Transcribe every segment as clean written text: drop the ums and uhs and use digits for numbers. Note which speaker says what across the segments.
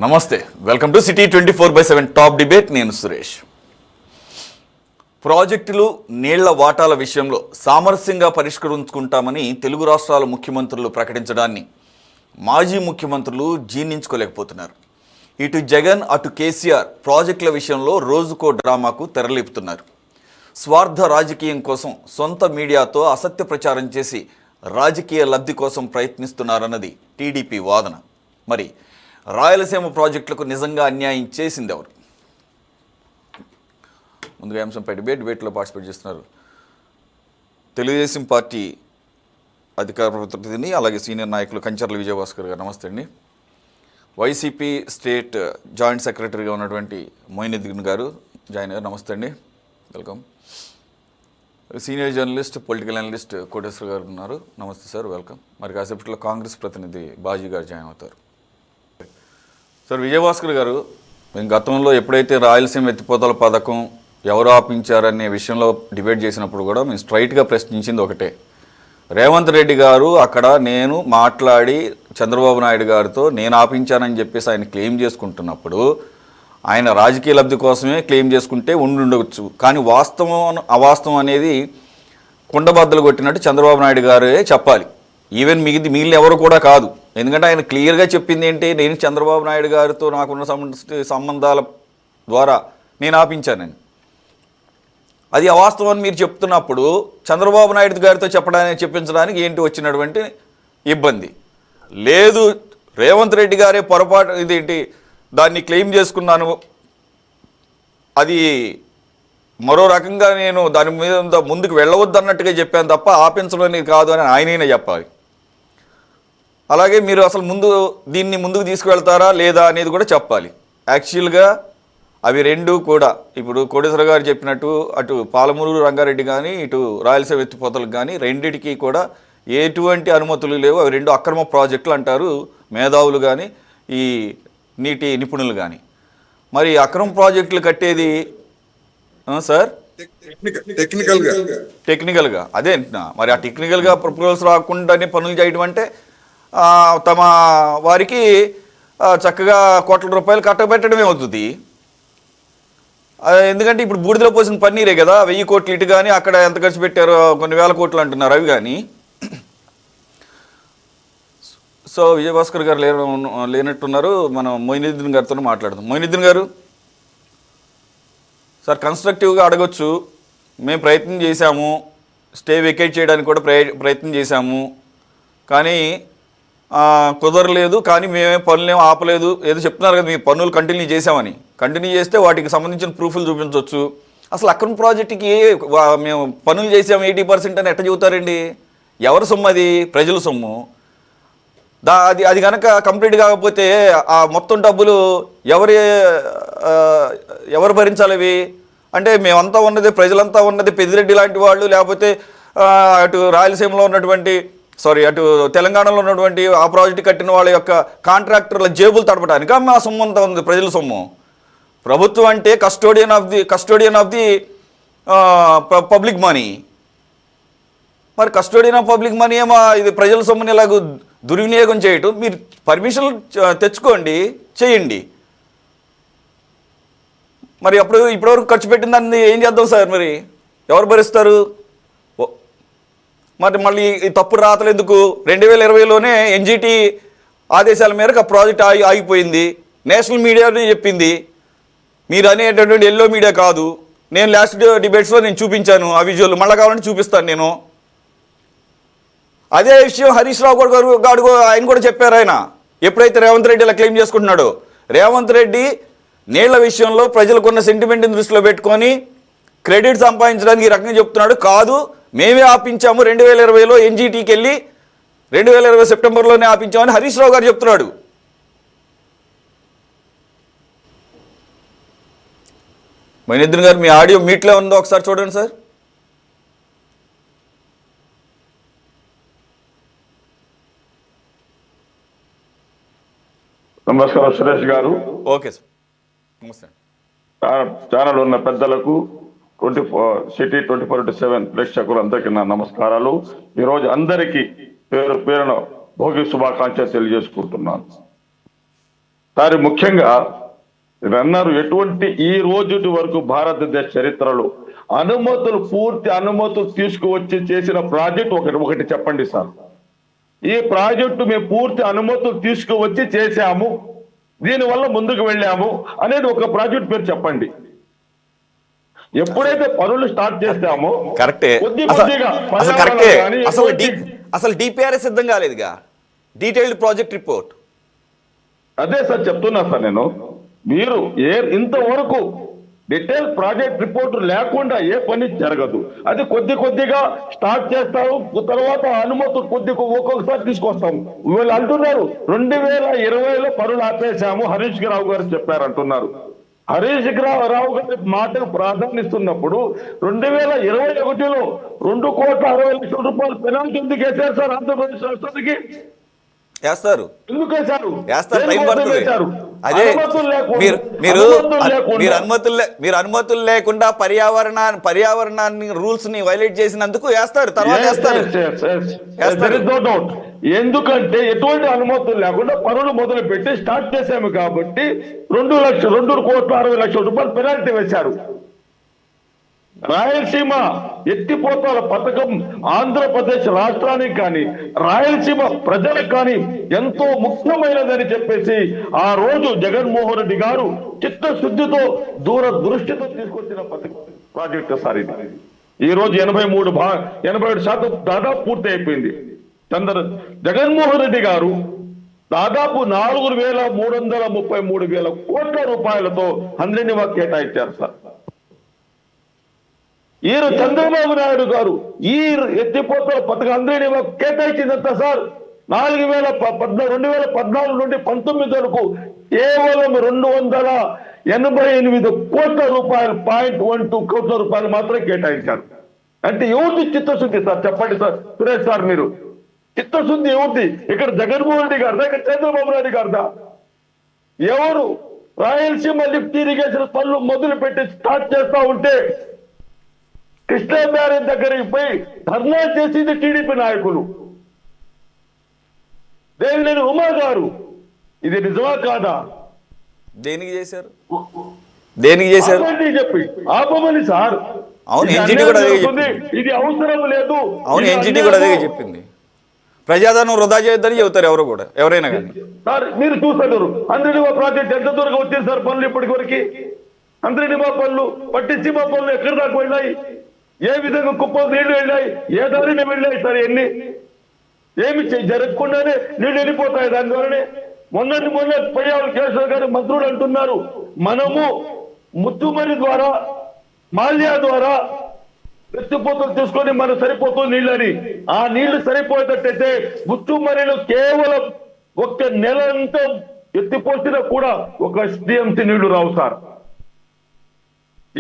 Speaker 1: నమస్తే, welcome to city 24/7 top debate. నేను సురేష్. ప్రాజెక్టులు నీళ్ల వాటాల విషయంలో సామరస్యంగా పరిష్కరించుకుంటామని తెలుగు రాష్ట్రాల ముఖ్యమంత్రులు ప్రకటించడాన్ని మాజీ ముఖ్యమంత్రులు జీర్ణించుకోలేకపోతున్నారు. ఇటు జగన్ అటు కేసీఆర్ ప్రాజెక్టుల విషయంలో రోజుకో డ్రామాకు తెరలేపుతున్నారు. స్వార్థ రాజకీయం కోసం సొంత మీడియాతో అసత్య ప్రచారం చేసి రాజకీయ లబ్ధి కోసం ప్రయత్నిస్తున్నారన్నది టీడీపీ వాదన. మరి రాయలసీమ ప్రాజెక్టులకు నిజంగా అన్యాయం చేసింది ఎవరు? ముందుగా అంశంపై డిబేట్లో పార్టిసిపేట్ చేస్తున్నారు తెలుగుదేశం పార్టీ అధికార ప్రతినిధిని, అలాగే సీనియర్ నాయకులు కంచర్ల విజయభాస్కర్ గారు. నమస్తే అండి. వైసీపీ స్టేట్ జాయింట్ సెక్రటరీగా ఉన్నటువంటి మొయినుద్దీన్ గారు జాయిన్ అయ్యారు. నమస్తే అండి, welcome. Senior journalist, political analyst Koteswara garu ఉన్నారు. నమస్తే సార్, వెల్కమ్. మరి కాసేపట్లో కాంగ్రెస్ ప్రతినిధి బాజీ గారు జాయిన్ అవుతారు. సార్ విజయభాస్కర్ గారు, మేము గతంలో ఎప్పుడైతే రాయలసీమ ఎత్తిపోతల పథకం ఎవరు ఆపించారనే విషయంలో డిబేట్ చేసినప్పుడు కూడా మేము స్ట్రైట్గా ప్రశ్నించింది ఒకటే. రేవంత్ రెడ్డి గారు అక్కడ నేను మాట్లాడి చంద్రబాబు నాయుడు గారితో నేను ఆపించానని చెప్పేసి ఆయన క్లెయిమ్ చేసుకుంటున్నప్పుడు ఆయన రాజకీయ లబ్ధి కోసమే క్లెయిమ్ చేసుకుంటే ఉండొచ్చు. కానీ వాస్తవం అవాస్తవం అనేది కుండబద్దలు కొట్టినట్టు చంద్రబాబు నాయుడు గారే చెప్పాలి. ఈవెన్ మిగిలిన ఎవరు కూడా కాదు. ఎందుకంటే ఆయన క్లియర్గా చెప్పింది ఏంటి, నేను చంద్రబాబు నాయుడు గారితో నాకున్న సంబంధాల ద్వారా నేను ఆపించానని. అది అవాస్తవం అని మీరు చెప్తున్నప్పుడు చంద్రబాబు నాయుడు గారితో చెప్పించడానికి ఏంటి వచ్చినటువంటి ఇబ్బంది? లేదు, రేవంత్ రెడ్డి గారే పొరపాటు ఇదేంటి దాన్ని క్లెయిమ్ చేసుకున్నాను, అది మరో రకంగా నేను దాని మీద ముందుకు వెళ్ళవద్దు అన్నట్టుగా చెప్పాను తప్ప ఆపించడం కాదు అని ఆయనైనా చెప్పాలి. అలాగే మీరు అసలు దీన్ని ముందుకు తీసుకువెళ్తారా లేదా అనేది కూడా చెప్పాలి. యాక్చువల్గా అవి రెండు కూడా ఇప్పుడు కోటేశ్వర గారు చెప్పినట్టు అటు పాలమూరు రంగారెడ్డి కానీ ఇటు రాయలసీమ ఎత్తిపోతలకు కానీ రెండింటికి కూడా ఎటువంటి అనుమతులు లేవు. అవి రెండు అక్రమ ప్రాజెక్టులు అంటారు మేధావులు కానీ ఈ నీటి నిపుణులు కానీ. మరి అక్రమ ప్రాజెక్టులు కట్టేది సార్ టెక్నికల్గా అదే అంటున్నా. మరి ఆ టెక్నికల్గా ప్రపోజల్స్ రాకుండానే పనులు చేయడం అంటే తమ వారికి చక్కగా కోట్ల రూపాయలు కట్టబెట్టడమే అవుతుంది. ఎందుకంటే ఇప్పుడు బూడిదలో పోసిన పన్నీరే కదా, 1000 కోట్లు ఇటు కానీ అక్కడ ఎంత ఖర్చు పెట్టారో కొన్ని వేల కోట్లు అంటున్నారు అవి కానీ. సో విజయభాస్కర్ గారు లేనట్టున్నారు. మనం మొయినుద్దీన్ గారితో మాట్లాడదాం. మొయినుద్దీన్ గారు, సార్ కన్స్ట్రక్టివ్గా అడగొచ్చు. మేము ప్రయత్నం చేశాము, స్టే వెకేట్ చేయడానికి కూడా ప్రయత్నం చేశాము, కానీ కుదరలేదు. కానీ మేమే పనులేమో ఆపలేదు. ఏదో చెప్తున్నారు కదా, మీ పనులు కంటిన్యూ చేసామని. కంటిన్యూ చేస్తే వాటికి సంబంధించిన ప్రూఫ్లు చూపించవచ్చు. అసలు అక్రమ ప్రాజెక్టుకి మేము పనులు చేసాము 80% అని ఎట్ట చెబుతారండి? ఎవరి సొమ్ము అది? ప్రజల సొమ్ము. అది కనుక కంప్లీట్ కాకపోతే ఆ మొత్తం డబ్బులు ఎవరు భరించాలి అవి? అంటే మేమంతా ఉన్నది, ప్రజలంతా ఉన్నది పెద్దిరెడ్డి లాంటి వాళ్ళు, లేకపోతే అటు రాయలసీమలో ఉన్నటువంటి అటు తెలంగాణలో ఉన్నటువంటి ఆ ప్రాజెక్టు కట్టిన వాళ్ళ యొక్క కాంట్రాక్టర్ల జేబులు తడపడానికి మా సొమ్ము అంతా ఉంది, ప్రజల సొమ్ము. ప్రభుత్వం అంటే custodian of the public money. మరి కస్టోడియన్ ఆఫ్ పబ్లిక్ మనీ ఏమో ఇది ప్రజల సొమ్ముని ఇలాగ దుర్వినియోగం చేయటం. మీరు పర్మిషన్లు తెచ్చుకోండి, చేయండి. మరి ఇప్పటివరకు ఖర్చు పెట్టిన దాన్ని ఏం చేద్దాం సార్? మరి ఎవరు భరిస్తారు? మరి మళ్ళీ ఈ తప్పుడు రాతలు ఎందుకు? 2020లోనే ఎన్జిటి ఆదేశాల మేరకు ఆ ప్రాజెక్ట్ ఆగిపోయింది. నేషనల్ మీడియానే చెప్పింది, మీరు అనేటటువంటి ఎల్లో మీడియా కాదు. నేను లాస్ట్ డిబేట్స్లో నేను చూపించాను ఆ విజువల్, మళ్ళీ కావాలంటే చూపిస్తాను నేను. అదే విషయం హరీష్ రావు గారు ఆయన కూడా చెప్పారు. ఆయన ఎప్పుడైతే రేవంత్ రెడ్డి ఇలా క్లెయిమ్ చేసుకుంటున్నాడో, రేవంత్ రెడ్డి నీళ్ల విషయంలో ప్రజలకున్న సెంటిమెంట్ని దృష్టిలో పెట్టుకొని క్రెడిట్ సంపాదించడానికి ఈ రకంగా చెప్తున్నాడు. కాదు, మేమే ఆపించాము 2020లో ఎన్జిటికి వెళ్ళి 2020 సెప్టెంబర్లోనే ఆపించామని హరీష్ రావు గారు చెప్తున్నాడు. మొయినుద్దీన్ గారు, మీ ఆడియో మీట్లో ఉందో ఒకసారి చూడండి సార్.
Speaker 2: నమస్కారం సురేష్ గారు.
Speaker 1: ఓకే సార్, నమస్తే.
Speaker 2: ఛానల్ ఉన్న పెద్దలకు సిటీ 24/7 ప్రేక్షకులందరికీ నా నమస్కారాలు. ఈరోజు అందరికీ పేరు పేరున భోగి శుభాకాంక్షలు తెలియజేసుకుంటున్నాను. సార్ ముఖ్యంగా అన్నారు ఎటువంటి ఈ రోజు వరకు భారతదేశ చరిత్రలో పూర్తి అనుమతులు తీసుకువచ్చి చేసిన ప్రాజెక్ట్ ఒకటి చెప్పండి సార్. ఈ ప్రాజెక్టు మేము పూర్తి అనుమతులు తీసుకువచ్చి చేశాము, దీనివల్ల ముందుకు వెళ్ళాము అనేది ఒక ప్రాజెక్ట్ పేరు చెప్పండి. ఎప్పుడైతే పనులు స్టార్ట్ చేస్తామో
Speaker 1: కరెక్టే, అసలు డిపిఆర్ఎస్ సిద్ధం కాలేదుగా, డీటెయిల్డ్ ప్రాజెక్ట్ రిపోర్ట్.
Speaker 2: అదే సార్ చెప్తున్నా సార్ నేను, మీరు ఇంతవరకు డీటెయిల్ ప్రాజెక్ట్ రిపోర్ట్ లేకుండా ఏ పని జరగదు. అది కొద్దిగా స్టార్ట్ చేస్తాము, తర్వాత అనుమతి ఒక్కొక్కసారి తీసుకొస్తాము. వీళ్ళు అంటున్నారు 2020లో పనులు ఆపేశాము, హరీష్ రావు గారు చెప్పారు అంటున్నారు. హరీష్ రావు గారి మాటకు ప్రాధాన్యస్తున్నప్పుడు 2021లో 2,60,00,000 పెనాల్టీ ఎందుకు వేశారు సార్ ఆంధ్రప్రదేశ్ రాష్ట్రానికి?
Speaker 1: వేస్తారు,
Speaker 2: ఎందుకు వేశారు?
Speaker 1: టైం పడుతుంది. అదే మీరు అనుమతులు లేకుండా పర్యావరణాన్ని రూల్స్ ని వైలేట్ చేసినందుకు వేస్తారు, తర్వాత వేస్తారు.
Speaker 2: ఎందుకంటే ఎటువంటి అనుమతులు లేకుండా పనులు మొదలు పెట్టి స్టార్ట్ చేశాము కాబట్టి 2,60,00,000 పెనాల్టీ వేశారు. రాయలసీమ ఎత్తిపోతల పథకం ఆంధ్రప్రదేశ్ రాష్ట్రానికి కానీ రాయలసీమ ప్రజలకు కానీ ఎంతో ముఖ్యమైనదని చెప్పేసి ఆ రోజు జగన్మోహన్ రెడ్డి గారు చిత్తశుద్ధితో దూరదృష్టితో తీసుకొచ్చిన ప్రాజెక్టు సార్ ఇది. ఈ రోజు 87% దాదాపు పూర్తి అయిపోయింది. జగన్మోహన్ రెడ్డి గారు దాదాపు 4,333,000 కోట్ల రూపాయలతో హంద్రీనివాస్ కేటాయించారు సార్. చంద్రబాబు నాయుడు గారు ఈ ఎత్తిపోతల పథకం అందరినీ కేటాయించిందంత సార్ 2014 నుండి 19 వరకు కేవలం 288 కోట్ల రూపాయలు 0.12 కోట్ల రూపాయలు మాత్రమే కేటాయించారు. అంటే ఎవరిది చిత్తశుద్ధి సార్ చెప్పండి సార్ సురేష్ సార్, మీరు చిత్తశుద్ధి ఎవరిది? ఇక్కడ జగన్మోహన్ రెడ్డి గారిదా, ఇక్కడ చంద్రబాబు నాయుడు గారిదా? ఎవరు రాయలసీమ లిఫ్ట్ ఇరిగేషన్ పనులు మొదలు పెట్టి స్టార్ట్ చేస్తా ఉంటే కృష్ణా బ్యారేజ్ దగ్గరికి పోయి ధర్నా చేసింది టీడీపీ నాయకులు, దేవినేని ఉమా గారు. ఇది నిజమా కాదా?
Speaker 1: దేనికి చేశారు
Speaker 2: చెప్పి ఆపమని సార్.
Speaker 1: అవును, ఎన్జిటి కూడా అదే చెప్పింది.
Speaker 2: ఇది అవసరం లేదు.
Speaker 1: అవును, ఎన్జిటి కూడా అదే చెప్పింది. ప్రజాధనం వృధా చేయొద్దని చెబుతారు ఎవరైనా కానీ.
Speaker 2: సార్ మీరు చూస్తున్నారు హంద్రీనివా ప్రాజెక్ట్ ఎంత దూరంగా వచ్చింది సార్ పనులు ఇప్పటి వరకు. హంద్రీనివా పనులు పట్టిసీమ పనులు ఎక్కడి దాకా వెళ్ళాయి? ఏ విధంగా కుప్పలు నీళ్లు వెళ్ళాయి? ఏ దారిని వెళ్ళాయి సార్? ఏమి జరగకుండానే నీళ్లు వెళ్ళిపోతాయి. దాని ద్వారానే మొన్న పయ్యావుల కేశవ్ గారు మంత్రులు అంటున్నారు, మనము ముత్తుమరి ద్వారా మాల్యా ద్వారా ఎత్తిపోతలు తీసుకొని మనకు సరిపోతుంది నీళ్ళని. ఆ నీళ్లు సరిపోయేటట్టయితే ముత్తుమరిలో కేవలం 1 నెల అంతా ఎత్తిపోసినా కూడా 1 టీఎంసీ నీళ్లు రావు సార్.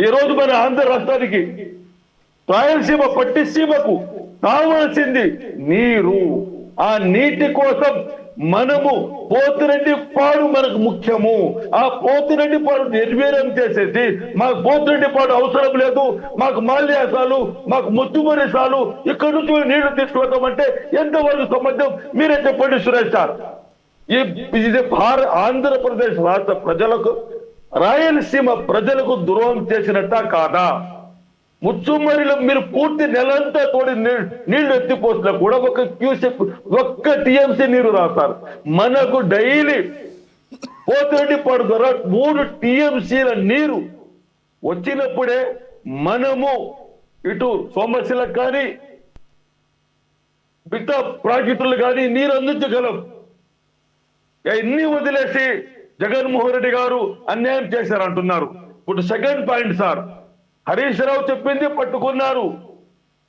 Speaker 2: ఈ రోజు మన ఆంధ్ర రాష్ట్రానికి రాయలసీమ పట్టిసీమకు కావాల్సింది నీరు. ఆ నీటి కోసం మనము పోతిరెడ్డి పాడు మనకు ముఖ్యము. ఆ పోతిరెడ్డి పాడు నిర్వీర్యం చేసేసి మాకు పోతిరెడ్డి పాడు అవసరం లేదు, మాకు మాల్యాసాలు, మాకు ముత్తుమరిసాలు, ఇక్కడ నుంచి నీళ్లు తీసుకువద్దామంటే ఎంతవరకు సంబంధం? మీరే చెప్పండి సురేష్ సార్. ఇది ఆంధ్రప్రదేశ్ రాష్ట్ర ప్రజలకు, రాయలసీమ ప్రజలకు ద్రోహం చేసినట్ట కాదా? ముచ్చుమరిలో మీరు పూర్తి నెలంతా తోడి నీళ్లు ఎత్తిపోసినా కూడా 1 క్యూసెక్ 1 టీఎంసీ నీరు రాస్తారు. మనకు డైలీ పోతిరెడ్డి పాడు ద్వారా 3 టీఎంసీల నీరు వచ్చినప్పుడే మనము ఇటు సోమశిలకు కానీ మిగతా ప్రాజెక్టులు కానీ నీరు అందించగలం. ఇన్ని వదిలేసి జగన్మోహన్ రెడ్డి గారు అన్యాయం చేశారంటున్నారు. ఇప్పుడు second point sir, Harish Rao చెప్పింది పట్టుకున్నారు.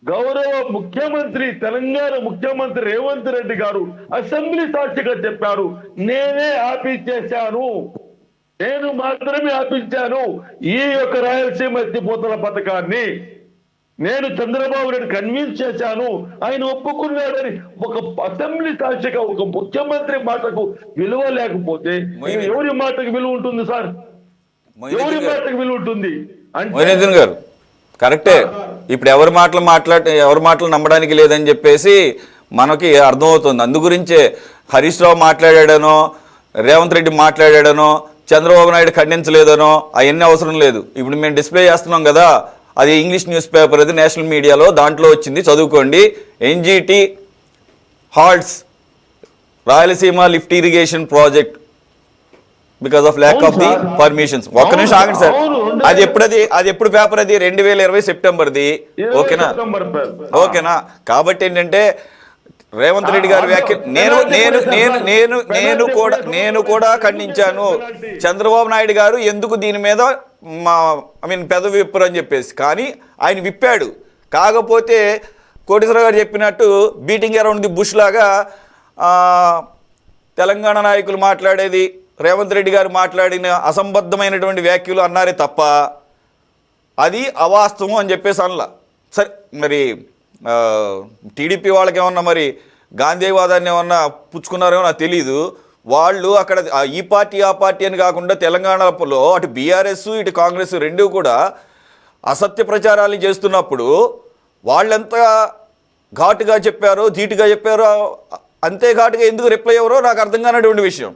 Speaker 2: గౌరవ ముఖ్యమంత్రి, తెలంగాణ ముఖ్యమంత్రి రేవంత్ రెడ్డి గారు అసెంబ్లీ సాక్షిగా చెప్పారు, నేనే ఆపించేశాను, నేను మాత్రమే ఆపించాను ఈ యొక్క రాయలసీమ ఎత్తిపోతల పథకాన్ని. నేను చంద్రబాబు నాయుడు కన్విన్స్ చేశాను, ఆయన ఒప్పుకున్నాడని ఒక అసెంబ్లీ సాక్షిగా ఒక ముఖ్యమంత్రి మాటకు విలువ లేకపోతే ఎవరి మాటకు విలువ ఉంటుంది సార్? ఎవరి మాటకు విలువ ఉంటుంది?
Speaker 1: మొయినుద్దీన్ గారు కరెక్టే. ఇప్పుడు ఎవరి మాటలు నమ్మడానికి లేదని చెప్పేసి మనకి అర్థమవుతుంది. అందు గురించే హరీష్ రావు మాట్లాడాడనో రేవంత్ రెడ్డి మాట్లాడాడనో చంద్రబాబు నాయుడు ఖండించలేదనో అవన్నీ అవసరం లేదు. ఇప్పుడు మేము డిస్ప్లే చేస్తున్నాం కదా, అది ఇంగ్లీష్ న్యూస్ పేపర్, అది నేషనల్ మీడియాలో దాంట్లో వచ్చింది, చదువుకోండి. NGT halts Rayalaseema lift irrigation project because of lack of the permissions. ఒక్క నిమిషం ఆగండి సార్. అది ఎప్పుడు పేపర్, అది 2020 సెప్టెంబర్ది. ఓకేనా. కాబట్టి ఏంటంటే రేవంత్ రెడ్డి గారి వ్యాఖ్యలు నేను కూడా ఖండించాను. చంద్రబాబు నాయుడు గారు ఎందుకు దీని మీద పెదవి విప్పరు అని చెప్పేసి, కానీ ఆయన విప్పాడు. కాకపోతే కోటేశ్వర గారు చెప్పినట్టు బీటింగ్ అరౌండ్ ది బుష్ లాగా తెలంగాణ నాయకులు మాట్లాడేది, రేవంత్ రెడ్డి గారు మాట్లాడిన అసంబద్ధమైనటువంటి వ్యాఖ్యలు అన్నారే తప్ప అది అవాస్తవం అని చెప్పేసి అనలా. సరే, మరి టీడీపీ వాళ్ళకి ఏమన్నా మరి గాంధీవాదాన్ని ఏమన్నా పుచ్చుకున్నారేమో నాకు తెలీదు. వాళ్ళు అక్కడ ఈ పార్టీ ఆ పార్టీ అని కాకుండా తెలంగాణలో అటు బీఆర్ఎస్ ఇటు కాంగ్రెస్ రెండూ కూడా అసత్య ప్రచారాలు చేస్తున్నప్పుడు వాళ్ళెంత ఘాటుగా చెప్పారో ధీటుగా చెప్పారో అంతే ఘాటుగా ఎందుకు రిప్లై అవ్వరో నాకు అర్థం కానటువంటి విషయం.